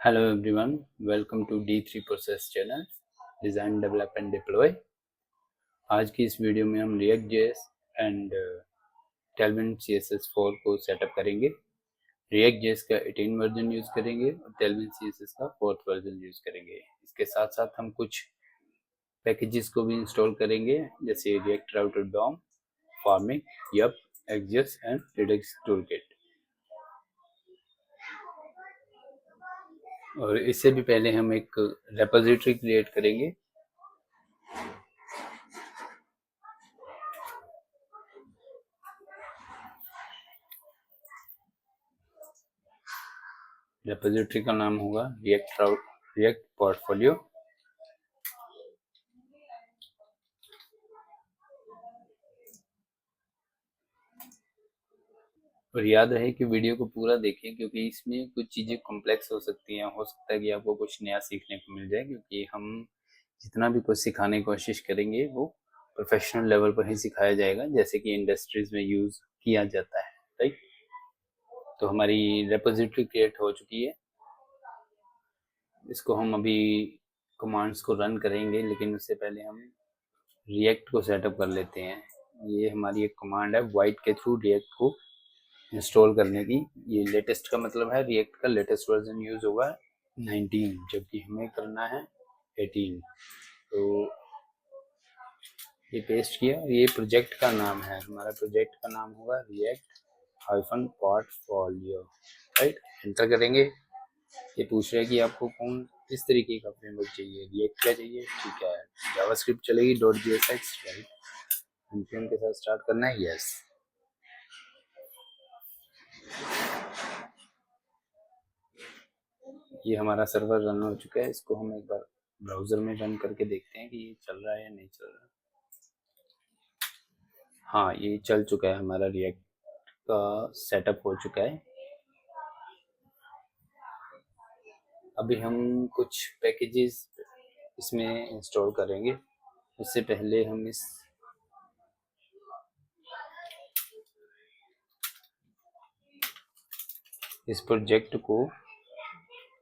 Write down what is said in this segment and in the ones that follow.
Hello everyone, welcome to D3 Process channel, Design, Develop and Deploy। आज की इस video में हम React.js एंड Tailwind CSS4 को सेटअप करेंगे। React.js का 18 वर्जन यूज करेंगे और Tailwind CSS का 4th वर्जन यूज करेंगे। इसके साथ साथ हम कुछ पैकेजेस को भी इंस्टॉल करेंगे जैसे React Router DOM, Farming, Yup, Axios and Redux Toolkit। और इससे भी पहले हम एक रेपोजिटरी क्रिएट करेंगे। रेपोजिटरी का नाम होगा रिएक्ट पोर्टफोलियो। और याद रहे कि वीडियो को पूरा देखें क्योंकि इसमें कुछ चीज़ें कॉम्प्लेक्स हो सकती हैं। हो सकता है कि आपको कुछ नया सीखने को मिल जाए, क्योंकि हम जितना भी कुछ सिखाने की कोशिश करेंगे वो प्रोफेशनल लेवल पर ही सिखाया जाएगा, जैसे कि इंडस्ट्रीज में यूज किया जाता है। राइट, तो हमारी रेपोजिटरी क्रिएट हो चुकी है। इसको हम अभी कमांड्स को रन करेंगे, लेकिन उससे पहले हम रिएक्ट को सेटअप कर लेते हैं। ये हमारी एक कमांड है वाइट के थ्रू रिएक्ट को इंस्टॉल करने की। ये लेटेस्ट का मतलब है रिएक्ट का लेटेस्ट वर्जन यूज होगा 19, जबकि हमें करना है 18। तो ये पेस्ट किया। ये प्रोजेक्ट का नाम है, हमारा प्रोजेक्ट का नाम होगा React-Portfolio। राइट, एंटर करेंगे। ये पूछ रहा है कि आपको किस तरीके का फ्रेमवर्क चाहिए, रिएक्ट का चाहिए, ठीक है, जावास्क्रिप्ट चलेगी, .jsx। राइट, npm के साथ स्टार्ट करना है, यस। ये हमारा सर्वर रन हो चुका है। इसको हम एक बार ब्राउजर में रन करके देखते हैं कि ये चल रहा है या नहीं चल रहा। हाँ, ये चल चुका है, हमारा रिएक्ट का सेटअप हो चुका है। अभी हम कुछ पैकेजेस इसमें इंस्टॉल करेंगे। उससे पहले हम इस प्रोजेक्ट को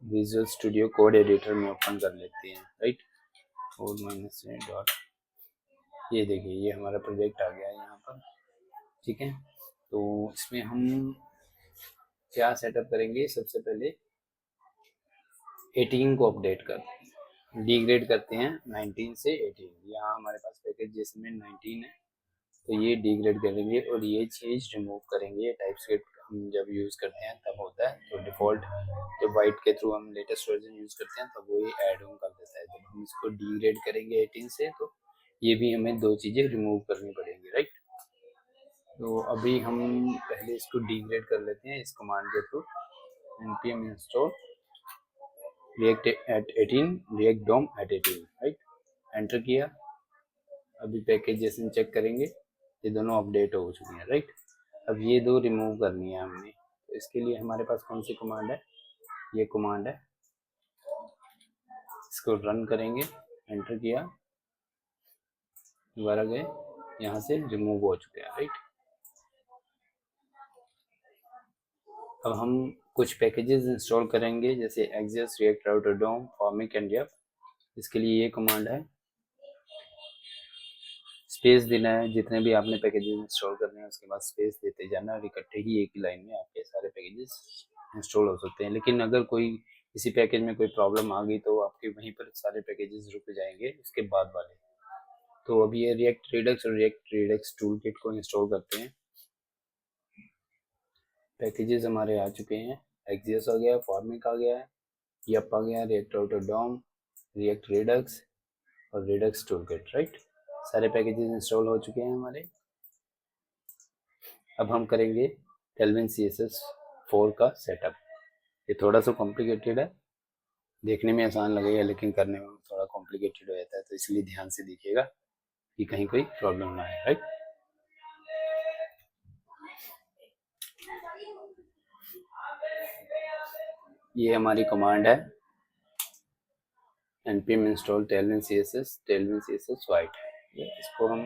विजुअल स्टूडियो कोड एडिटर में ओपन कर लेते हैं। राइट, कोड माइनस डॉट, ये देखिए ये हमारा प्रोजेक्ट आ गया है यहाँ पर। ठीक है, तो इसमें हम क्या सेटअप करेंगे, सबसे पहले 18 को अपडेट करते हैं, डिग्रेड करते हैं 19 से 18। यहाँ हमारे पास पैकेज जिसमें 19 है, तो ये डिग्रेड करेंगे और ये चीज़ रिमूव करेंगे। टाइपस्क्रिप्ट हम जब यूज़ करते हैं तब होता है, तो डिफ़ॉल्ट जब वाइट के थ्रू हम लेटेस्ट वर्जन यूज़ करते हैं तब वो ये ऐड ऑन कर देता है। जब हम इसको डिग्रेड करेंगे 18 से, तो ये भी हमें दो चीज़ें रिमूव करनी पड़ेंगी। राइट, तो अभी हम पहले इसको डिग्रेड कर लेते हैं इस कमांड के through, npm install react at 18 react dom at 18। Right, enter किया। अभी पैकेज जैसे चेक करेंगे, ये दोनों अपडेट हो चुके हैं। राइट, अब ये दो रिमूव करनी है हमने, तो इसके लिए हमारे पास कौन सी कमांड है, ये कमांड है। इसको रन करेंगे, एंटर किया, दोबारा गए, यहाँ से रिमूव हो चुके हैं। राइट, अब हम कुछ पैकेजेस इंस्टॉल करेंगे जैसे Axios, React Router DOM, Formic and Yup। इसके लिए ये कमांड है, स्पेस देना है। जितने भी आपने पैकेजेस इंस्टॉल करने हैं उसके बाद स्पेस देते जाना, और इकट्ठे ही एक ही लाइन में आपके सारे पैकेजेस इंस्टॉल हो सकते हैं। लेकिन अगर कोई किसी पैकेज में कोई प्रॉब्लम आ गई तो आपके वहीं पर सारे पैकेजेस रुक जाएंगे उसके बाद वाले। तो अभी ये रिएक्ट रिडक्स और रिएक्ट रिडक्स टूल किट को इंस्टॉल करते हैं। पैकेजेस हमारे आ चुके हैं, Axios आ गया, Formic आ गया है, Yup आ गया, React Router DOM, React Redux और Redux Toolkit। राइट, सारे पैकेजेस इंस्टॉल हो चुके हैं हमारे। अब हम करेंगे Tailwind CSS4 का सेटअप। ये थोड़ा सा कॉम्प्लिकेटेड है, देखने में आसान लगेगा लेकिन करने में थोड़ा कॉम्प्लिकेटेड हो जाता है, तो इसलिए ध्यान से देखिएगा कि कहीं कोई प्रॉब्लम ना आए। राइट, ये हमारी कमांड है npm install tailwind css white। इसको हम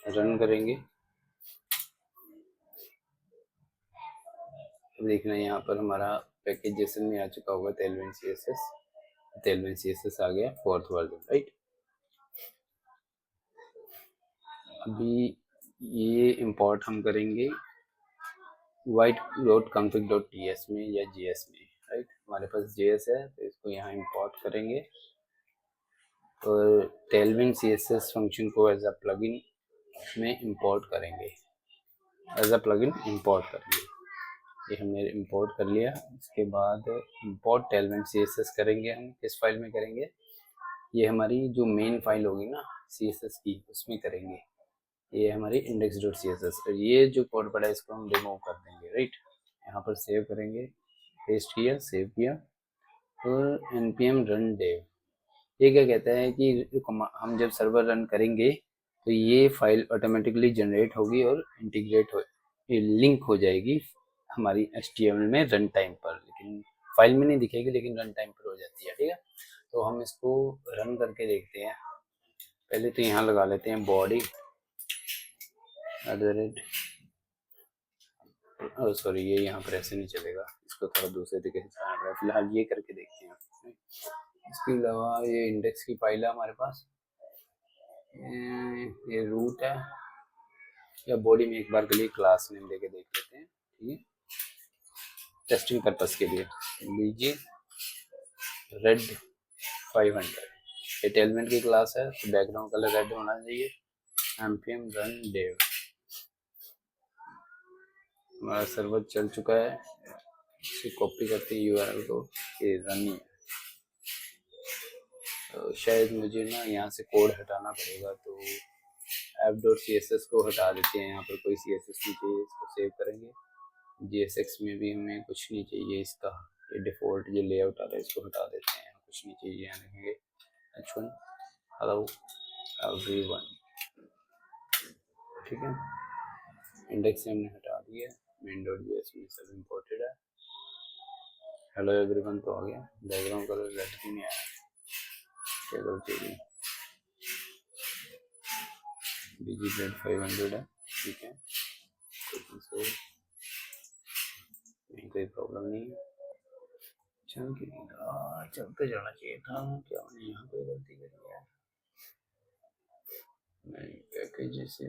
रन करेंगे। अब देखना यहाँ पर हमारा पैकेज जेसन में आ चुका होगा टेलविन CSS, टेलविन CSS आ गया 4th वर्जन, राइट। अभी ये इंपोर्ट हम करेंगे white.config.ts में या JS में, राइट। हमारे पास JS है तो इसको यहाँ इंपोर्ट करेंगे और टेलविन CSS फंक्शन को एज अ प्लगइन में इंपोर्ट करेंगे, एज अ प्लगइन इंपोर्ट करेंगे। ये हमने इंपोर्ट कर लिया। इसके बाद इंपोर्ट टेलविन CSS करेंगे हम, किस फाइल में करेंगे, ये हमारी जो मेन फाइल होगी ना CSS की उसमें करेंगे। ये हमारी index.css, और ये जो कोड पड़ा है इसको हम रिमूव कर देंगे, राइट। यहाँ पर सेव करेंगे, पेस्ट किया, सेव किया और npm run dev, ये क्या कहता है कि हम जब सर्वर रन करेंगे तो ये फाइल ऑटोमेटिकली जनरेट होगी और इंटीग्रेट हो, लिंक हो जाएगी हमारी HTML में रन टाइम पर, लेकिन फाइल में नहीं दिखेगी लेकिन रन टाइम पर हो जाती है, ठीक है। तो हम इसको रन करके देखते हैं। पहले तो यहाँ लगा लेते हैं बॉडी सॉरी, ये यहाँ पर ऐसे नहीं चलेगा, इसको थोड़ा दूसरे तरीके से चलाना पड़ेगा। फिलहाल ये करके देखते हैं। इसके अलावा ये इंडेक्स की फाइल है हमारे पास, ये रूट है, या बॉडी में एक बार के लिए क्लास नेम देके देख लेते हैं, ठीक है, टेस्टिंग पर्पस के लिए। लीजिए रेड 500, ये टेलमेंट की क्लास है तो बैकग्राउंड कलर रेड होना चाहिए। npm run dev, हमारा सर्वर चल चुका है, इसे कॉपी करते हैं URL को, ये रन है। तो शायद मुझे ना यहाँ से कोड हटाना पड़ेगा, तो app.css को हटा देते हैं, यहाँ पर कोई CSS नहीं चाहिए, इसको सेव करेंगे। JSX में भी हमें कुछ नहीं चाहिए, इसका ये डिफ़ॉल्ट जो लेआउट आ रहा है इसको हटा देते हैं, कुछ नहीं चाहिए। यहाँ देखेंगे h1 हेलो एवरीवन, ठीक है। इंडेक्स से हमने हटा दिया, main.js में सब इम्पोर्टेड है। हेलो एवरीवन तो आ गया, बैकग्राउंड कलर रेड क्यों नहीं आया, क्या गलती है, BG रेड 500 है, ठीक है, कोई प्रॉब्लम नहीं है, चलते जाना चाहिए था, क्या मैंने यहाँ पे गलती करी है। नहीं पैकेज से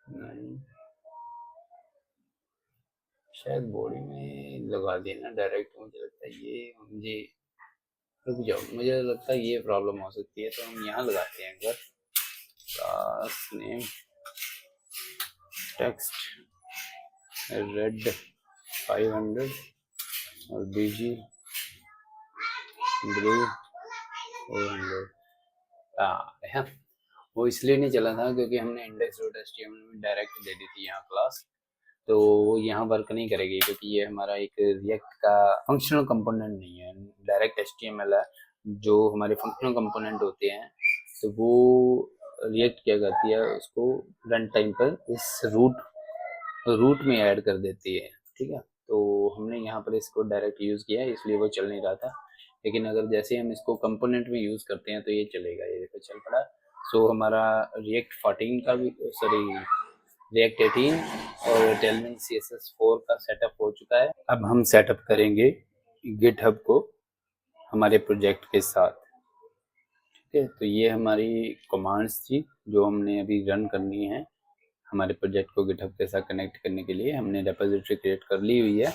नहीं, शायद बॉडी में लगा देना डायरेक्ट, मुझे लगता है ये, मुझे रुक जाओ, मुझे लगता है ये प्रॉब्लम हो सकती है, तो हम यहाँ लगाते हैं अगर क्लास नेम टेक्स्ट रेड 500 और BG ब्लू 400। हाँ, वो इसलिए नहीं चला था क्योंकि हमने index.html में डायरेक्ट दे दी थी यहाँ क्लास, तो यहाँ वर्क नहीं करेगी क्योंकि ये हमारा एक रिएक्ट का फंक्शनल कंपोनेंट नहीं है, डायरेक्ट HTML है। जो हमारे फंक्शनल कंपोनेंट होते हैं तो वो रिएक्ट क्या करती है, उसको रन टाइम पर इस रूट में ऐड कर देती है, ठीक है। तो हमने यहाँ पर इसको डायरेक्ट यूज़ किया है इसलिए वो चल नहीं रहा था, लेकिन अगर जैसे हम इसको कंपोनेंट में यूज़ करते हैं तो ये चलेगा, ये देखो चल पड़ा। सो हमारा रिएक्ट 14 का भी, सॉरी रिएक्ट 18 और टेलविन CSS 4 का सेटअप हो चुका है। अब हम सेटअप करेंगे गिटहब को हमारे प्रोजेक्ट के साथ, ठीक है। तो ये हमारी कमांड्स थी जो हमने अभी रन करनी है हमारे प्रोजेक्ट को गिटहब के साथ कनेक्ट करने के लिए। हमने रेपोजिटरी क्रिएट कर ली हुई है,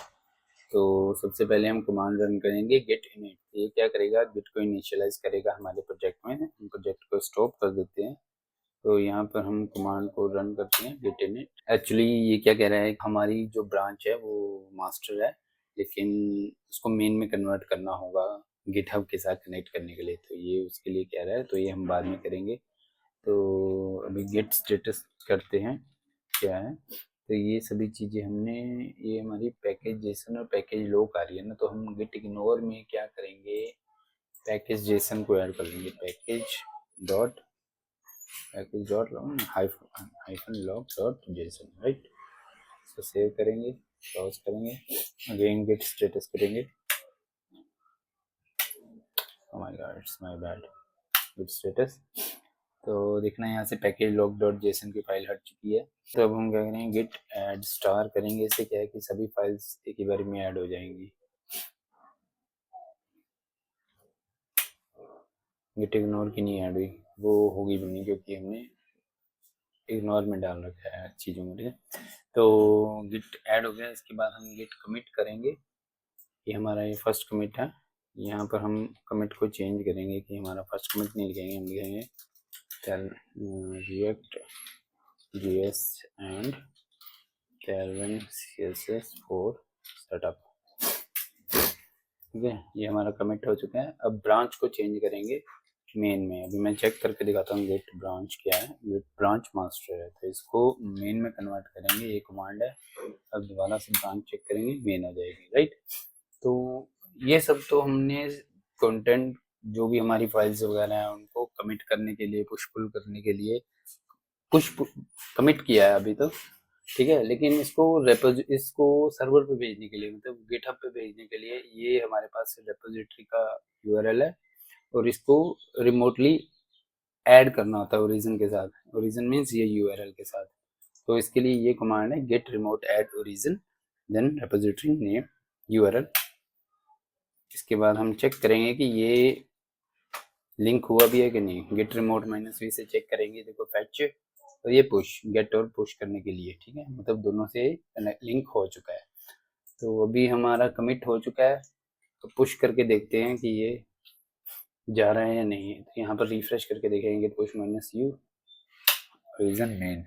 तो सबसे पहले हम कमांड रन करेंगे git init। ये क्या करेगा, गिट को इनिशियलाइज करेगा हमारे प्रोजेक्ट में। हम प्रोजेक्ट को स्टॉप कर देते हैं, तो यहाँ पर हम कमांड को रन करते हैं git init। एक्चुअली ये क्या कह रहा है, हमारी जो ब्रांच है वो मास्टर है, लेकिन उसको मेन में कन्वर्ट करना होगा गिटहब के साथ कनेक्ट करने के लिए, तो ये उसके लिए कह रहा है, तो ये हम बाद में करेंगे। तो अभी गेट स्टेटस करते हैं क्या है, तो ये सभी चीज़ें हमने, ये हमारी पैकेज जेसन और पैकेज लोक आ रही है ना, तो हम गिट इग्नोर में क्या करेंगे, पैकेज जेसन को ऐड कर लेंगे, package dot hyphen log dot JSON, right. इसको सेव करेंगे, क्लोज करेंगे, अगेन गिट स्टेटस करेंगे, oh my god it's my bad, git status तो देखना यहाँ से पैकेज लॉग डॉट जेसन की फाइल हट चुकी है। तो अब हम क्या करेंगे, गिट ऐड स्टार करेंगे। इससे क्या है कि सभी फाइल्स एक ही बार में ऐड हो जाएंगी। गिट इग्नोर की नहीं ऐड हुई, वो होगी भी नहीं क्योंकि हमने इग्नोर में डाल रखा है चीज़ों में। तो गिट ऐड हो गया। इसके बाद हम गिट कमिट करेंगे। ये हमारा ये फर्स्ट कमिट है। यहाँ पर हम कमिट को चेंज करेंगे कि हमारा फर्स्ट कमिट नहीं लिखेंगे, हम लिखेंगे react JS and Tailwind CSS for setup. ठीक है, ये हमारा कमिट हो चुका है। अब ब्रांच को चेंज करेंगे मेन में। अभी मैं चेक करके दिखाता हूँ गेट ब्रांच क्या है। गेट ब्रांच मास्टर है, तो इसको मेन में कन्वर्ट करेंगे, ये कमांड है। अब दोबारा से ब्रांच चेक करेंगे, मेन आ जाएगी, राइट। तो ये सब तो हमने कंटेंट जो भी हमारी फाइल्स वगैरह हैं उनको कमिट करने के लिए, पुश पुल करने के लिए पुश कमिट किया है अभी तो, ठीक है। लेकिन इसको सर्वर पे भेजने के लिए, मतलब गिटहब पे भेजने के लिए, ये हमारे पास रेपोजिटरी का यूआरएल है और इसको रिमोटली ऐड करना होता है ओरिजिन के साथ। ओरिजिन मीन्स ये यूआरएल के साथ। तो इसके लिए ये कमांड है git remote add origin then repository name URL. इसके बाद हम चेक करेंगे कि ये लिंक हुआ भी है कि नहीं। गेट रिमोट -v से चेक करेंगे, देखो फैच और ये पुश, गेट और पुश करने के लिए, ठीक है, मतलब दोनों से लिंक हो चुका है। तो अभी हमारा कमिट हो चुका है, तो पुश करके देखते हैं कि ये जा रहा है या नहीं। तो यहाँ पर रिफ्रेश करके देखेंगे पुश -u रीजन मेन,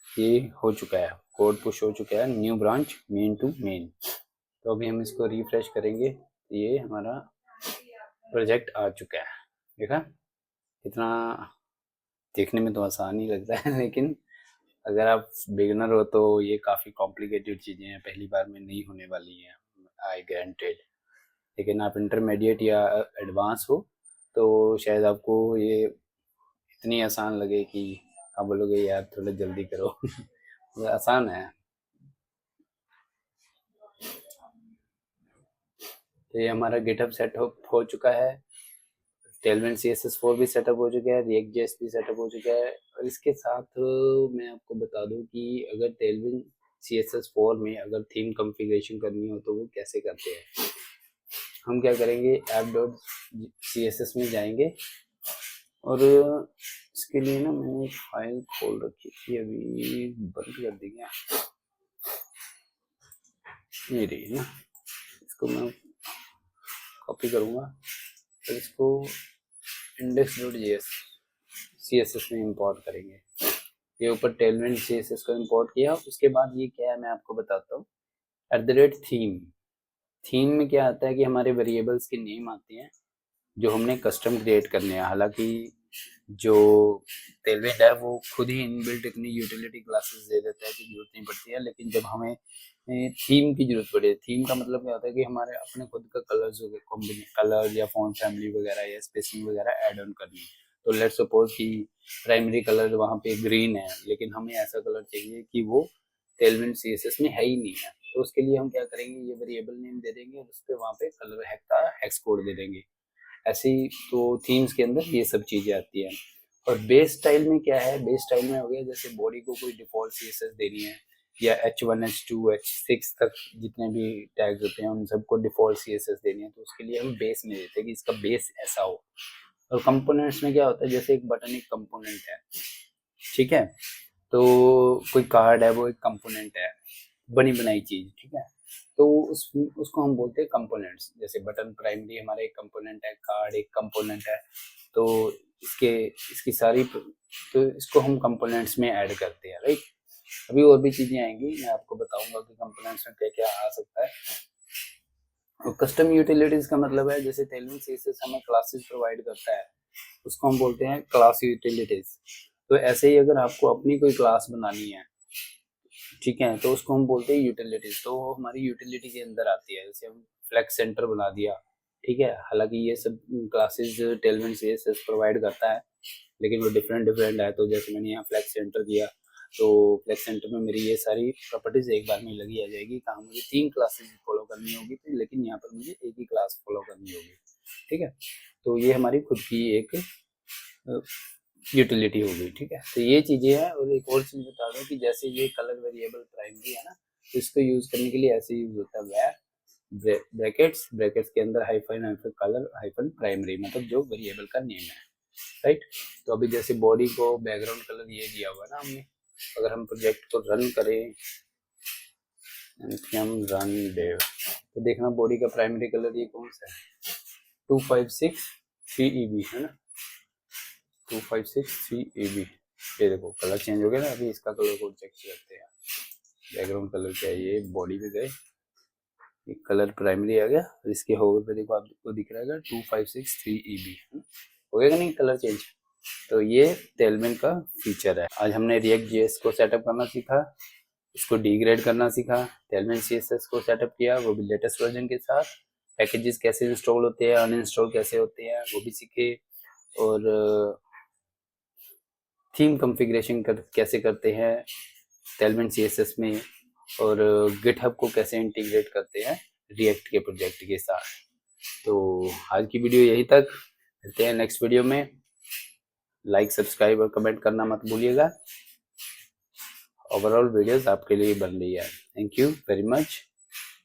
ये हो चुका है, कोड पुश हो चुका है, new branch main to main. तो अभी हम इसको रिफ्रेश करेंगे, ये हमारा प्रोजेक्ट आ चुका है। देखा कितना देखने में तो आसान ही लगता है लेकिन अगर आप बिगिनर हो तो ये काफ़ी कॉम्प्लिकेटेड चीज़ें हैं, पहली बार में नहीं होने वाली हैं, आई ग्रांटेड। लेकिन आप इंटरमीडिएट या एडवांस हो तो शायद आपको ये इतनी आसान लगे कि आप बोलोगे यार थोड़ा जल्दी करो आसान है। तो ये हमारा गिटहब सेटअप हो चुका है। टेलविंड CSS4 भी सेटअप हो चुका है, React.js भी सेटअप हो चुका है। और इसके साथ मैं आपको बता दूं कि अगर टेलविंड CSS4 में अगर थीम कॉन्फ़िगरेशन करनी हो तो वो कैसे करते हैं। हम क्या करेंगे, app.css में जाएंगे और इसके लिए ना मैंने एक फाइल खोल रखी थी, अभी बंद कर दी क्या, ये रही ना। इसको मैं कॉपी करूँगा और इसको index.js CSS में इंपोर्ट करेंगे। ये ऊपर टेलविंड CSS को इंपोर्ट किया। उसके बाद ये क्या है मैं आपको बताता हूँ। @theme, थीम में क्या आता है कि हमारे वेरिएबल्स के नेम आते हैं जो हमने कस्टम क्रिएट करने हैं। हालांकि जो टेलविंड है वो खुद ही इनबिल्ट इतनी यूटिलिटी क्लासेस दे देता है कि जरूरत नहीं पड़ती है। लेकिन जब हमें थीम की जरूरत पड़े, थीम का मतलब क्या होता है कि हमारे अपने खुद का कलर्स कलर या फॉन्ट फैमिली वगैरह या स्पेसिंग वगैरह ऐड ऑन करनी है। तो लेट्स सपोज कि प्राइमरी कलर वहाँ पे ग्रीन है, लेकिन हमें ऐसा कलर चाहिए कि वो टेलविंड CSS में है ही नहीं है। तो उसके लिए हम क्या करेंगे, ये वेरिएबल नेम दे देंगे और उस पर वहाँ पे कलर हैक का हेक्स कोड दे देंगे। ऐसे ही तो थीम्स के अंदर ये सब चीज़ें आती हैं। और बेस स्टाइल में क्या है, बेस स्टाइल में हो गया जैसे बॉडी को कोई डिफॉल्ट CSS देनी है या H1 H2 H6 तक जितने भी टैग्स होते हैं उन सबको डिफॉल्ट CSS देनी है। तो उसके लिए हम बेस में देते हैं कि इसका बेस ऐसा हो। और कंपोनेंट्स में क्या होता है, जैसे एक बटन एक कंपोनेंट है, ठीक है। तो कोई कार्ड है वो एक कंपोनेंट है, बनी बनाई चीज, ठीक है। तो उसको हम बोलते हैं कंपोनेंट्स। जैसे बटन प्राइमरी हमारा एक कंपोनेंट है, कार्ड एक कंपोनेंट है। तो इसके इसकी सारी तो इसको हम कंपोनेंट्स में ऐड करते हैं, राइट। अभी और भी चीजें आएंगी, मैं आपको बताऊंगा कि कंपोनेंट्स में क्या क्या आ सकता है। और कस्टम यूटिलिटीज का मतलब है जैसे टेलविंड CSS हमें क्लासेस प्रोवाइड करता है, उसको हम बोलते हैं क्लास यूटिलिटीज। तो ऐसे ही अगर आपको अपनी कोई क्लास बनानी है, ठीक है, तो उसको हम बोलते हैं यूटिलिटीज। तो वो हमारी यूटिलिटी के अंदर आती है। जैसे हम फ्लेक्स सेंटर बना दिया, ठीक है। हालांकि ये सब क्लासेस टेलविंड CSS प्रोवाइड करता है, लेकिन वो डिफरेंट डिफरेंट है। तो जैसे मैंने यहाँ फ्लेक्स सेंटर दिया, तो फ्लेक्स सेंटर में मेरी ये सारी प्रॉपर्टीज एक बार में लगी आ जाएगी। कहाँ मुझे 3 क्लासेस फॉलो करनी होगी, तो लेकिन यहाँ पर मुझे एक ही क्लास फॉलो करनी होगी, ठीक है। तो ये हमारी खुद की एक यूटिलिटी हो गई। ठीक है, तो ये चीजें हैं। और एक और चीज बता दूं कि जैसे ये कलर वेरिएबल प्राइमरी है ना, तो इसको यूज करने के लिए ऐसे यूज होता है वेर ब्रैकेट्स, ब्रैकेट्स के अंदर hyphen hyphen colour hyphen primary, मतलब जो वेरिएबल का नेम है, राइट। तो अभी जैसे बॉडी को बैकग्राउंड कलर ये दिया हुआ है ना हमने, अगर हम प्रोजेक्ट को रन करें, हम रन डेव, तो देखना बॉडी का प्राइमरी कलर ये कौन सा है, 2563 EB है ना, 2563 EB। ये देखो कलर चेंज हो गया ना। अभी इसका कलर कोड चेक करते हैं, बैकग्राउंड कलर क्या है, ये बॉडी पे गए, एक कलर प्राइमरी आ गया, इसके होवर पे देखो आपको दिख रहा है 2563 EB, हो गया नहीं कलर चेंज। तो ये टेलमेंट का फीचर है। आज हमने रिएक्ट जेएस को सेटअप करना सीखा, इसको डिग्रेड करना सीखा, टेलमेंट सीएसएस को सेटअप किया, वो भी लेटेस्ट वर्जन के साथ। पैकेजेस कैसे इंस्टॉल होते हैं, अनइंस्टॉल कैसे होते हैं, वो भी सीखे। और थीम कॉन्फ़िगरेशन कैसे करते हैं टेलमेंट सीएसएस में, और गिटहब को कैसे इंटीग्रेट करते हैं रिएक्ट के प्रोजेक्ट के साथ। तो आज की वीडियो यही तक, मिलते हैं नेक्स्ट वीडियो में। लाइक, सब्सक्राइब और कमेंट करना मत भूलिएगा। ओवरऑल वीडियोस आपके लिए बन रही है। Thank you very much,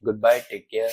good bye, take care.